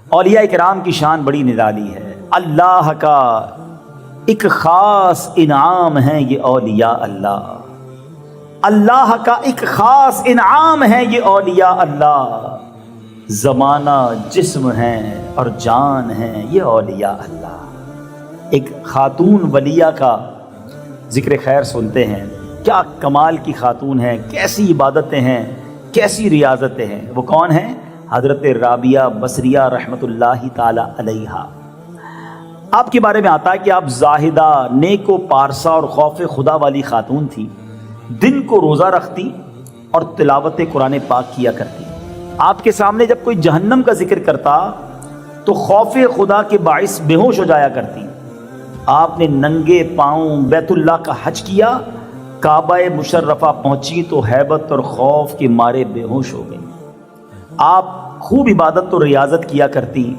اولیاء کرام کی شان بڑی نرالی ہے، اللہ کا ایک خاص انعام ہے یہ اولیاء اللہ، اللہ کا ایک خاص انعام ہے یہ اولیاء اللہ، زمانہ جسم ہے اور جان ہے یہ اولیاء اللہ۔ ایک خاتون ولیہ کا ذکر خیر سنتے ہیں، کیا کمال کی خاتون ہے، کیسی عبادتیں ہیں، کیسی ریاضتیں ہیں۔ وہ کون ہیں؟ حضرت رابعہ بصریہ رحمۃ اللہ تعالی علیہا۔ آپ کے بارے میں آتا ہے کہ آپ زاہدہ، نیک و پارسا اور خوف خدا والی خاتون تھی، دن کو روزہ رکھتی اور تلاوت قرآن پاک کیا کرتی۔ آپ کے سامنے جب کوئی جہنم کا ذکر کرتا تو خوف خدا کے باعث بے ہوش ہو جایا کرتی۔ آپ نے ننگے پاؤں بیت اللہ کا حج کیا، کعبہ مشرفہ پہنچی تو ہیبت اور خوف کے مارے بے ہوش ہو گئی۔ آپ خوب عبادت اور ریاضت کیا کرتی،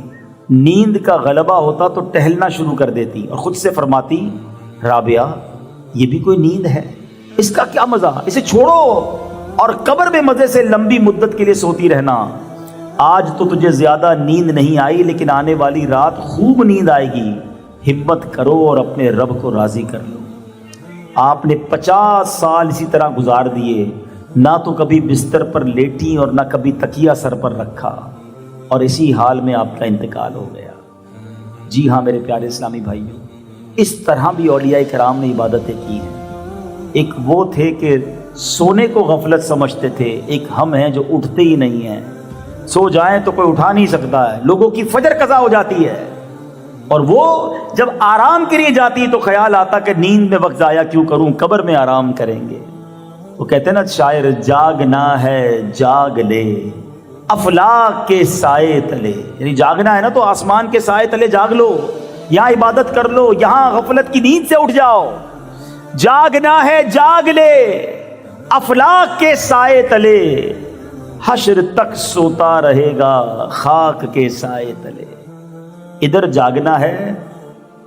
نیند کا غلبہ ہوتا تو ٹہلنا شروع کر دیتی اور خود سے فرماتی، رابعہ یہ بھی کوئی نیند ہے، اس کا کیا مزہ، اسے چھوڑو اور قبر میں مزے سے لمبی مدت کے لیے سوتی رہنا۔ آج تو تجھے زیادہ نیند نہیں آئی لیکن آنے والی رات خوب نیند آئے گی، ہمت کرو اور اپنے رب کو راضی کر لو۔ آپ نے 50 سال اسی طرح گزار دیے، نہ تو کبھی بستر پر لیٹی اور نہ کبھی تکیہ سر پر رکھا، اور اسی حال میں آپ کا انتقال ہو گیا۔ جی ہاں میرے پیارے اسلامی بھائیوں، اس طرح بھی اولیاء کرام نے عبادتیں کی ہیں۔ ایک وہ تھے کہ سونے کو غفلت سمجھتے تھے، ایک ہم ہیں جو اٹھتے ہی نہیں ہیں، سو جائیں تو کوئی اٹھا نہیں سکتا ہے، لوگوں کی فجر قضا ہو جاتی ہے اور وہ جب آرام کے لیے جاتی تو خیال آتا کہ نیند میں وقت ضائع کیوں کروں، قبر میں آرام کریں گے۔ وہ کہتے ہیں نا شاعر، جاگنا ہے جاگ لے افلاک کے سائے تلے، یعنی جاگنا ہے نا تو آسمان کے سائے تلے جاگ لو، یہاں عبادت کر لو، یہاں غفلت کی نیند سے اٹھ جاؤ۔ جاگنا ہے جاگ لے افلاک کے سائے تلے، حشر تک سوتا رہے گا خاک کے سائے تلے۔ ادھر جاگنا ہے،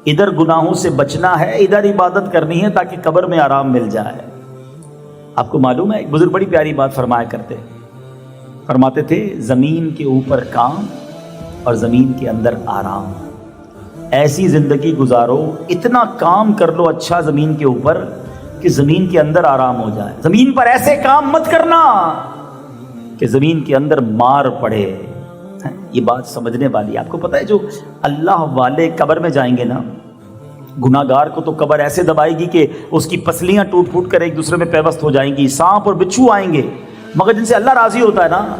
ادھر گناہوں سے بچنا ہے، ادھر عبادت کرنی ہے تاکہ قبر میں آرام مل جائے۔ آپ کو معلوم ہے ایک بزرگ بڑی پیاری بات فرماتے تھے، زمین کے اوپر کام اور زمین کے اندر آرام۔ ایسی زندگی گزارو، اتنا کام کر لو اچھا زمین کے اوپر کہ زمین کے اندر آرام ہو جائے۔ زمین پر ایسے کام مت کرنا کہ زمین کے اندر مار پڑے۔ یہ بات سمجھنے والی، آپ کو پتہ ہے جو اللہ والے قبر میں جائیں گے نا، گناہگار کو تو قبر ایسے دبائے گی کہ اس کی پسلیاں ٹوٹ پھوٹ کر ایک دوسرے میں پیوست ہو جائیں گی، سانپ اور بچھو آئیں گے، مگر جن سے اللہ راضی ہوتا ہے نا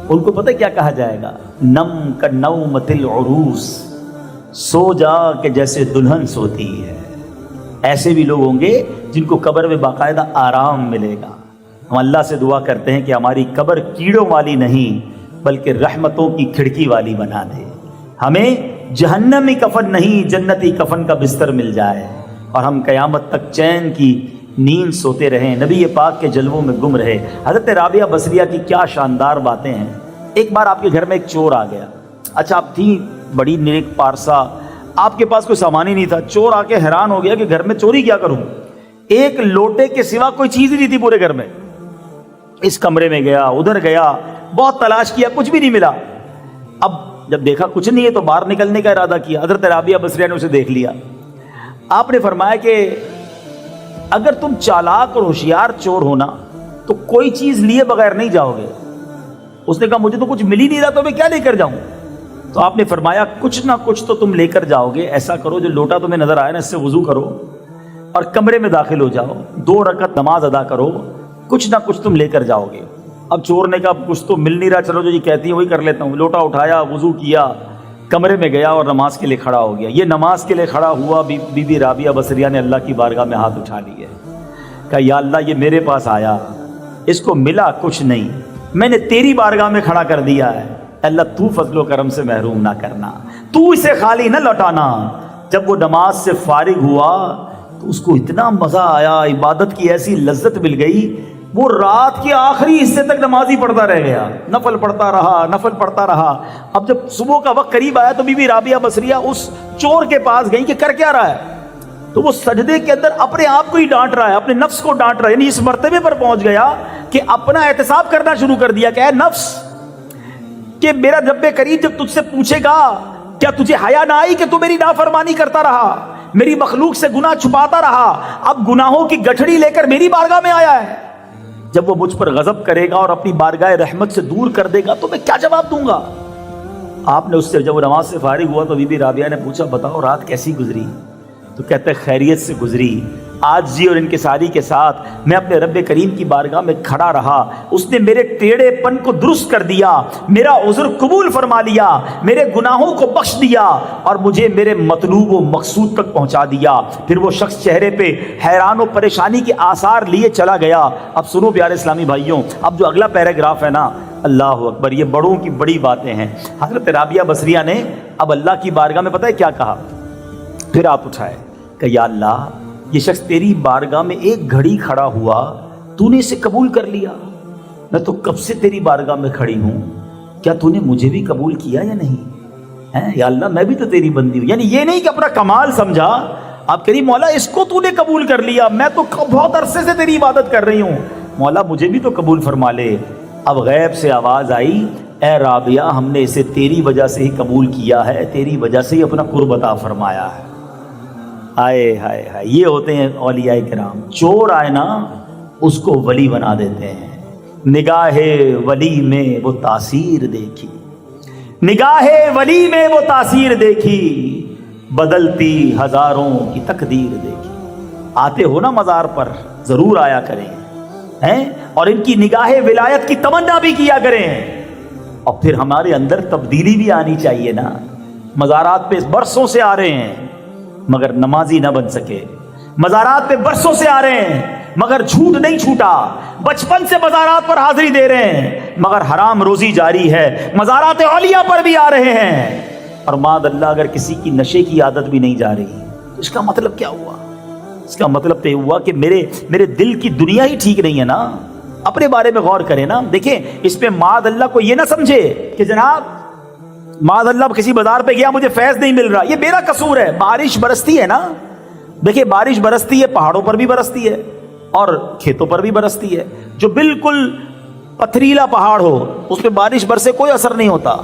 ان کو پتہ کیا کہا جائے گا، نم کا نومت العروس، سو جا کہ جیسے دلہن سوتی ہے۔ ایسے بھی لوگ ہوں گے جن کو قبر میں باقاعدہ آرام ملے گا۔ ہم اللہ سے دعا کرتے ہیں کہ ہماری قبر کیڑوں والی نہیں بلکہ رحمتوں کی کھڑکی والی بنا دے، ہمیں جہنمی کفن نہیں جنتی کفن کا بستر مل جائے اور ہم قیامت تک چین کی نیند سوتے رہیں، نبی پاک کے جلووں میں گم رہے۔ حضرت رابعہ بصریہ کی کیا شاندار باتیں ہیں۔ ایک بار آپ کے گھر میں ایک چور آ گیا، اچھا آپ تھی بڑی نیک پارسا، آپ کے پاس کوئی سامان ہی نہیں تھا، چور آ کے حیران ہو گیا کہ گھر میں چوری کیا کروں، ایک لوٹے کے سوا کوئی چیز ہی نہیں تھی پورے گھر میں۔ اس کمرے میں گیا، ادھر گیا، بہت تلاش کیا، کچھ بھی نہیں ملا۔ اب جب دیکھا کچھ نہیں ہے تو باہر نکلنے کا ارادہ کیا، حضرت رابعہ بصریہ نے اسے دیکھ لیا۔ آپ نے فرمایا کہ اگر تم چالاک اور ہوشیار چور ہونا تو کوئی چیز لیے بغیر نہیں جاؤ گے۔ اس نے کہا مجھے تو کچھ مل ہی نہیں رہا تو میں کیا لے کر جاؤں؟ تو آپ نے فرمایا کچھ نہ کچھ تو تم لے کر جاؤ گے، ایسا کرو جو لوٹا تمہیں نظر آئے نا اس سے وضو کرو اور کمرے میں داخل ہو جاؤ، 2 رکعت نماز ادا کرو، کچھ نہ کچھ تم لے کر جاؤ گے۔ اب چور نے کہا کچھ تو مل نہیں رہا، چلو جو یہ کہتی ہے وہی کر لیتا ہوں۔ لوٹا اٹھایا، وضو کیا، کمرے میں گیا اور نماز کے لیے کھڑا ہو گیا۔ یہ نماز کے لیے کھڑا ہوا، بی بی رابعہ بصریہ نے اللہ کی بارگاہ میں ہاتھ اٹھا لیے، کہا یا اللہ یہ میرے پاس آیا، اس کو ملا کچھ نہیں، میں نے تیری بارگاہ میں کھڑا کر دیا ہے، اللہ تو فضل و کرم سے محروم نہ کرنا، تو اسے خالی نہ لوٹانا۔ جب وہ نماز سے فارغ ہوا تو اس کو اتنا مزہ آیا، عبادت کی ایسی لذت مل گئی، وہ رات کے آخری حصے تک نماز ہی پڑھتا رہ گیا، نفل پڑھتا رہا۔ اب جب صبح کا وقت قریب آیا تو بی بی رابعہ بصریہ اس چور کے پاس گئی کہ کر کیا رہا ہے؟ تو وہ سجدے کے اندر اپنے آپ کو ہی ڈانٹ رہا ہے، اپنے نفس کو ڈانٹ رہا ہے، یعنی اس مرتبے پر پہنچ گیا کہ اپنا احتساب کرنا شروع کر دیا کہ اے نفس، کہ میرا رب کریم جب تجھ سے پوچھے گا کیا تجھے حیا نہ آئی کہ تو میری نافرمانی کرتا رہا، میری مخلوق سے گناہ چھپاتا رہا، اب گناہوں کی گٹھڑی لے کر میری بارگاہ میں آیا ہے، جب وہ مجھ پر غضب کرے گا اور اپنی بارگاہ رحمت سے دور کر دے گا تو میں کیا جواب دوں گا؟ آپ نے اس سے جب وہ نماز سے فارغ ہوا تو بی بی رابعہ نے پوچھا بتاؤ رات کیسی گزری؟ تو کہتے خیریت سے گزری، عاجزی اور انکساری کے ساتھ میں اپنے رب کریم کی بارگاہ میں کھڑا رہا، اس نے میرے ٹیڑھے پن کو درست کر دیا، میرا عذر قبول فرما لیا، میرے گناہوں کو بخش دیا اور مجھے میرے مطلوب و مقصود تک پہنچا دیا۔ پھر وہ شخص چہرے پہ حیران و پریشانی کے آثار لیے چلا گیا۔ اب سنو پیارے اسلامی بھائیوں، اب جو اگلا پیراگراف ہے نا، اللہ اکبر، یہ بڑوں کی بڑی باتیں ہیں۔ حضرت رابعہ بصریہ نے اب اللہ کی بارگاہ میں پتہ ہے کیا کہا؟ پھر ہاتھ اٹھائے کہ یا اللہ، یہ شخص تیری بارگاہ میں ایک گھڑی کھڑا ہوا، تو نے اسے قبول کر لیا، میں تو کب سے تیری بارگاہ میں کھڑی ہوں، کیا تو نے مجھے بھی قبول کیا یا نہیں؟ یا اللہ میں بھی تو تیری بندی ہوں۔ یعنی یہ نہیں کہ اپنا کمال سمجھا، آپ کہہ رہی مولا اس کو تو نے قبول کر لیا، میں تو بہت عرصے سے تیری عبادت کر رہی ہوں، مولا مجھے بھی تو قبول فرما لے۔ اب غیب سے آواز آئی، اے رابعہ ہم نے اسے تیری وجہ سے ہی قبول کیا ہے، تیری وجہ سے ہی اپنا قرب عطا فرمایا ہے۔ ہائے ہائے ہائے، یہ ہوتے ہیں اولیاء کرام، چور آئے نا اس کو ولی بنا دیتے ہیں۔ نگاہ ولی میں وہ تاثیر دیکھی، نگاہ ولی میں وہ تاثیر دیکھی، بدلتی ہزاروں کی تقدیر دیکھی۔ آتے ہو نا مزار پر ضرور آیا کریں ہیں، اور ان کی نگاہ ولایت کی تمنا بھی کیا کریں، اور پھر ہمارے اندر تبدیلی بھی آنی چاہیے نا۔ مزارات پہ برسوں سے آ رہے ہیں مگر نمازی نہ بن سکے، مزارات پہ برسوں سے آ رہے ہیں مگر جھوٹ نہیں چھوٹا، بچپن سے مزارات پر حاضری دے رہے ہیں مگر حرام روزی جاری ہے، مزارات اولیاء پر بھی آ رہے ہیں، اور ماد اللہ اگر کسی کی نشے کی عادت بھی نہیں جا رہی، تو اس کا مطلب کیا ہوا؟ اس کا مطلب تو یہ ہوا کہ میرے دل کی دنیا ہی ٹھیک نہیں ہے نا۔ اپنے بارے میں غور کریں نا، دیکھیں اس پہ ماد اللہ کو یہ نہ سمجھے کہ جناب معاذ اللہ کسی بازار پہ گیا مجھے فیض نہیں مل رہا، یہ میرا قصور ہے۔ بارش برستی ہے نا، دیکھیں بارش برستی ہے، پہاڑوں پر بھی برستی ہے اور کھیتوں پر بھی برستی ہے۔ جو بالکل پتھریلا پہاڑ ہو اس پہ بارش برسے کوئی اثر نہیں ہوتا،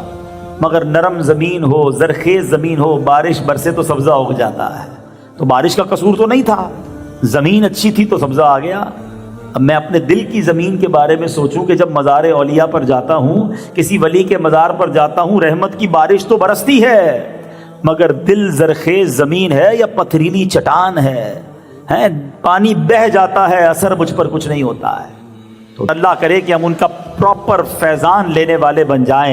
مگر نرم زمین ہو، زرخیز زمین ہو، بارش برسے تو سبزہ اگ جاتا ہے۔ تو بارش کا قصور تو نہیں تھا، زمین اچھی تھی تو سبزہ آ گیا۔ اب میں اپنے دل کی زمین کے بارے میں سوچوں کہ جب مزار اولیاء پر جاتا ہوں، کسی ولی کے مزار پر جاتا ہوں، رحمت کی بارش تو برستی ہے مگر دل زرخیز زمین ہے یا پتھریلی چٹان ہے، پانی بہہ جاتا ہے، اثر مجھ پر کچھ نہیں ہوتا ہے۔ تو اللہ کرے کہ ہم ان کا پراپر فیضان لینے والے بن جائیں۔